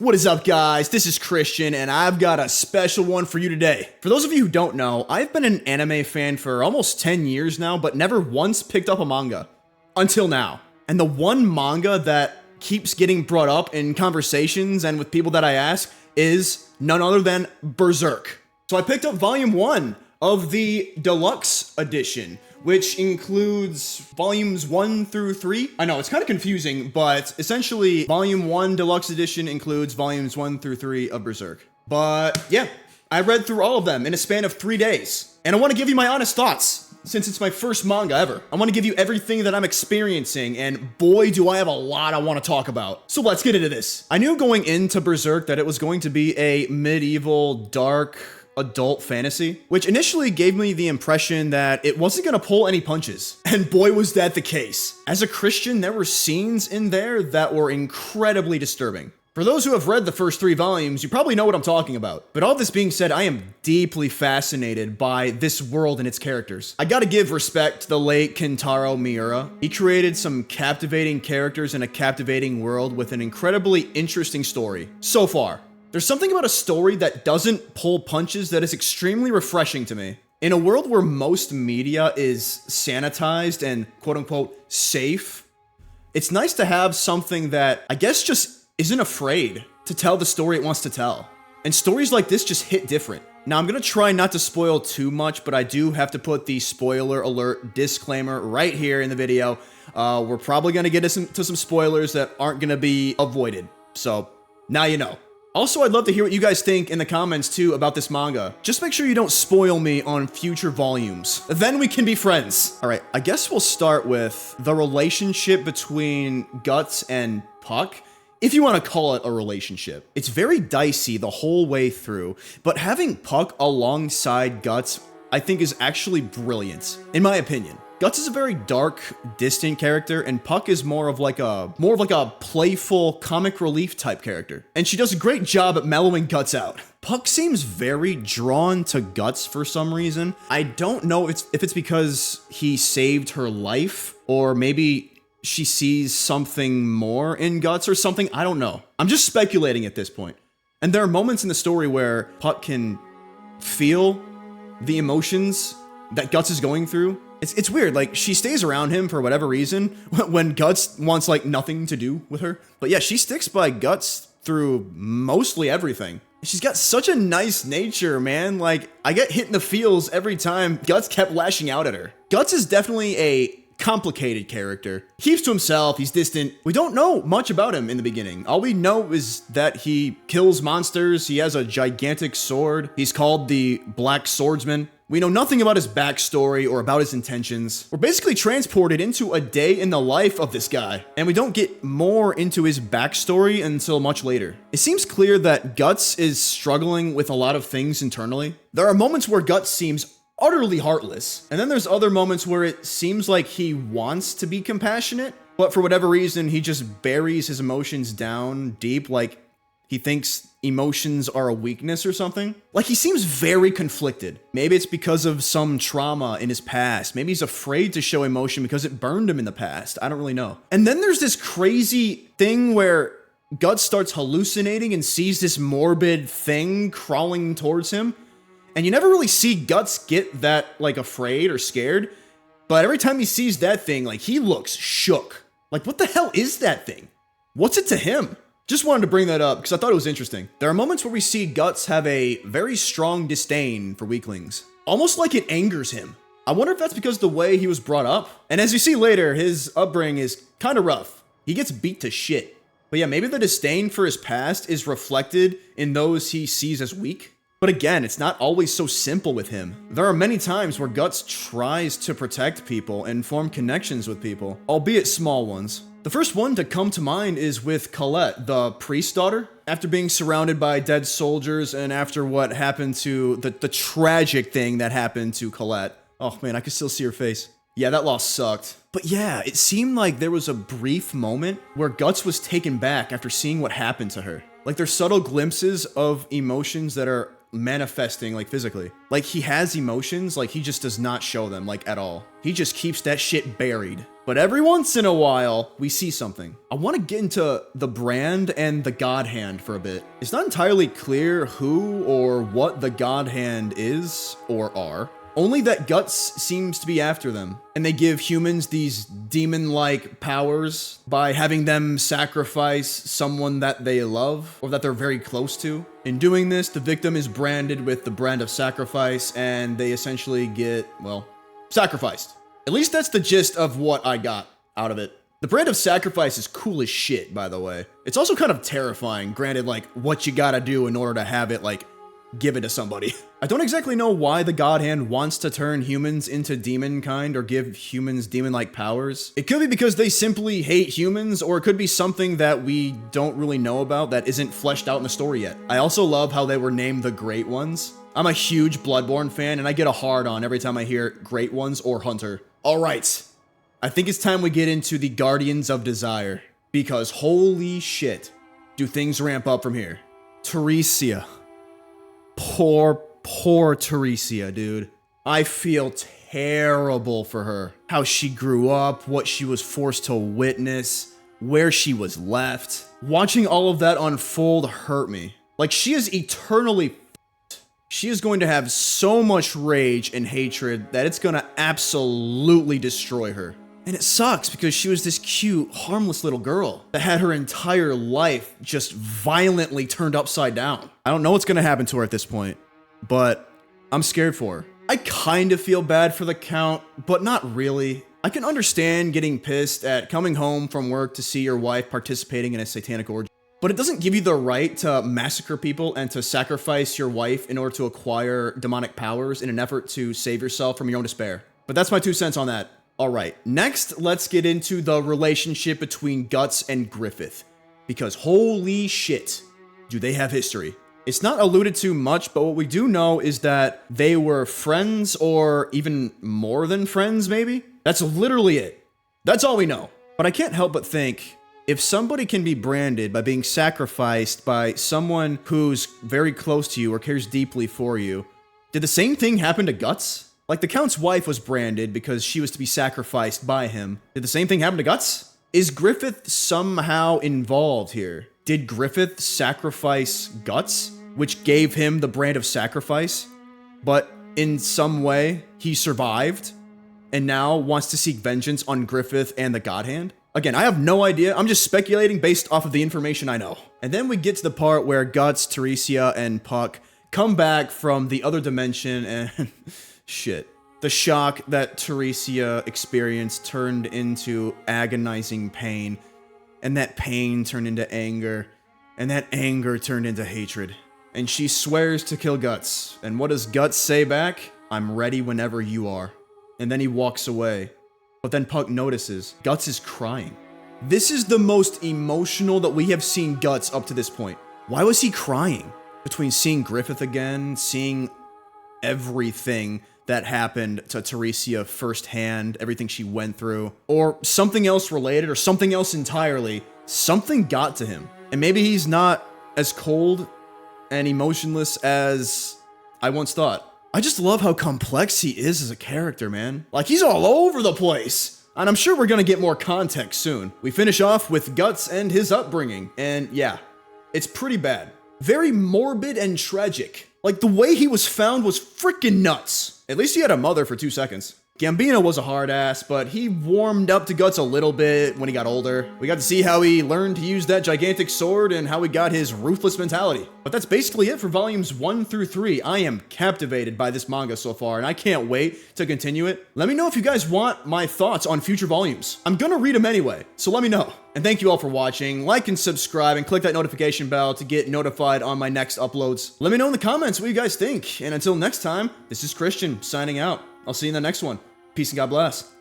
What is up, guys? This is Kristian, and I've got a special one for you today. For those of you who don't know, I've been an anime fan for almost 10 years now, but never once picked up a manga. Until now. And the one manga that keeps getting brought up in conversations and with people that I ask is none other than Berserk. So I picked up volume 1 of the deluxe edition, which includes volumes 1 through 3. I know, it's kind of confusing, but essentially, volume 1 deluxe edition includes volumes 1 through 3 of Berserk. But yeah, I read through all of them in a span of 3 days. And I want to give you my honest thoughts, since it's my first manga ever. I want to give you everything that I'm experiencing, and boy, do I have a lot I want to talk about. So let's get into this. I knew going into Berserk that it was going to be a medieval, dark, adult fantasy, which initially gave me the impression that it wasn't gonna pull any punches. And boy, was that the case. As a Christian, there were scenes in there that were incredibly disturbing. For those who have read the first 3 volumes, you probably know what I'm talking about. But all this being said, I am deeply fascinated by this world and its characters. I gotta give respect to the late Kentaro Miura. He created some captivating characters in a captivating world with an incredibly interesting story. So far. There's something about a story that doesn't pull punches that is extremely refreshing to me. In a world where most media is sanitized and quote-unquote safe, it's nice to have something that I guess just isn't afraid to tell the story it wants to tell. And stories like this just hit different. Now, I'm gonna try not to spoil too much, but I do have to put the spoiler alert disclaimer right here in the video. We're probably gonna get to some spoilers that aren't gonna be avoided. So, now you know. Also, I'd love to hear what you guys think in the comments too about this manga. Just make sure you don't spoil me on future volumes. Then we can be friends. All right, I guess we'll start with the relationship between Guts and Puck, if you want to call it a relationship. It's very dicey the whole way through, but having Puck alongside Guts, I think is actually brilliant, in my opinion. Guts is a very dark, distant character, and Puck is more of like a playful comic relief type character. And she does a great job at mellowing Guts out. Puck seems very drawn to Guts for some reason. I don't know if it's because he saved her life, or maybe she sees something more in Guts or something. I don't know. I'm just speculating at this point. And there are moments in the story where Puck can feel the emotions that Guts is going through. It's weird, like, she stays around him for whatever reason when Guts wants, like, nothing to do with her. But yeah, she sticks by Guts through mostly everything. She's got such a nice nature, man. Like, I get hit in the feels every time Guts kept lashing out at her. Guts is definitely a complicated character. He keeps to himself, he's distant. We don't know much about him in the beginning. All we know is that he kills monsters, he has a gigantic sword, he's called the Black Swordsman. We know nothing about his backstory or about his intentions. We're basically transported into a day in the life of this guy, and we don't get more into his backstory until much later. It seems clear that Guts is struggling with a lot of things internally. There are moments where Guts seems utterly heartless, and then there's other moments where it seems like he wants to be compassionate, but for whatever reason, he just buries his emotions down deep, like he thinks emotions are a weakness or something. Like, he seems very conflicted. Maybe it's because of some trauma in his past. Maybe he's afraid to show emotion because it burned him in the past. I don't really know. And then there's this crazy thing where Guts starts hallucinating and sees this morbid thing crawling towards him. And you never really see Guts get that, like, afraid or scared. But every time he sees that thing, like, he looks shook. Like, what the hell is that thing? What's it to him? Just wanted to bring that up because I thought it was interesting. There are moments where we see Guts have a very strong disdain for weaklings. Almost like it angers him. I wonder if that's because of the way he was brought up. And as you see later, his upbringing is kind of rough. He gets beat to shit. But yeah, maybe the disdain for his past is reflected in those he sees as weak. But again, it's not always so simple with him. There are many times where Guts tries to protect people and form connections with people, albeit small ones. The first one to come to mind is with Colette, the priest's daughter. After being surrounded by dead soldiers and after what happened to the tragic thing that happened to Colette. Oh man, I can still see her face. Yeah, that loss sucked. But yeah, it seemed like there was a brief moment where Guts was taken back after seeing what happened to her. Like, there's subtle glimpses of emotions that are manifesting, like, physically. Like, he has emotions, like, he just does not show them, like, at all. He just keeps that shit buried. But every once in a while, we see something. I want to get into the brand and the God Hand for a bit. It's not entirely clear who or what the God Hand is or are. Only that Guts seems to be after them, and they give humans these demon-like powers by having them sacrifice someone that they love or that they're very close to. In doing this, the victim is branded with the brand of sacrifice, and they essentially get, well, sacrificed. At least that's the gist of what I got out of it. The brand of sacrifice is cool as shit, by the way. It's also kind of terrifying, granted, like, what you gotta do in order to have it, like, give it to somebody. I don't exactly know why the God Hand wants to turn humans into demon kind or give humans demon-like powers. It could be because they simply hate humans, or it could be something that we don't really know about that isn't fleshed out in the story yet. I also love how they were named the Great Ones. I'm a huge Bloodborne fan, and I get a hard-on every time I hear Great Ones or Hunter. Alright, I think it's time we get into the Guardians of Desire, because holy shit, do things ramp up from here. Teresia. Poor Teresia, dude. I feel terrible for her. How she grew up, what she was forced to witness, where she was left. Watching all of that unfold hurt me. Like, she is eternally f***ed. She is going to have so much rage and hatred that it's gonna absolutely destroy her. And it sucks because she was this cute, harmless little girl that had her entire life just violently turned upside down. I don't know what's gonna happen to her at this point, but I'm scared for her. I kind of feel bad for the Count, but not really. I can understand getting pissed at coming home from work to see your wife participating in a satanic orgy, but it doesn't give you the right to massacre people and to sacrifice your wife in order to acquire demonic powers in an effort to save yourself from your own despair. But that's my 2 cents on that. Alright, next let's get into the relationship between Guts and Griffith, because holy shit, do they have history. It's not alluded to much, but what we do know is that they were friends, or even more than friends, maybe? That's literally it. That's all we know. But I can't help but think, if somebody can be branded by being sacrificed by someone who's very close to you or cares deeply for you, did the same thing happen to Guts? Like, the Count's wife was branded because she was to be sacrificed by him. Did the same thing happen to Guts? Is Griffith somehow involved here? Did Griffith sacrifice Guts, which gave him the brand of sacrifice? But in some way, he survived and now wants to seek vengeance on Griffith and the God Hand? Again, I have no idea. I'm just speculating based off of the information I know. And then we get to the part where Guts, Teresia, and Puck come back from the other dimension and... shit. The shock that Teresia experienced turned into agonizing pain, and that pain turned into anger, and that anger turned into hatred. And she swears to kill Guts, and what does Guts say back? I'm ready whenever you are. And then he walks away. But then Puck notices Guts is crying. This is the most emotional that we have seen Guts up to this point. Why was he crying? Between seeing Griffith again, seeing everything that happened to Teresia firsthand, everything she went through, or something else related, or something else entirely, something got to him. And maybe he's not as cold and emotionless as I once thought. I just love how complex he is as a character, man. Like, he's all over the place. And I'm sure we're gonna get more context soon. We finish off with Guts and his upbringing, and yeah, it's pretty bad. Very morbid and tragic. Like, the way he was found was freaking nuts. At least he had a mother for 2 seconds. Gambino was a hard ass, but he warmed up to Guts a little bit when he got older. We got to see how he learned to use that gigantic sword and how he got his ruthless mentality. But that's basically it for volumes 1 through 3. I am captivated by this manga so far, and I can't wait to continue it. Let me know if you guys want my thoughts on future volumes. I'm gonna read them anyway, so let me know. And thank you all for watching. Like and subscribe and click that notification bell to get notified on my next uploads. Let me know in the comments what you guys think. And until next time, this is Kristian signing out. I'll see you in the next one. Peace and God bless.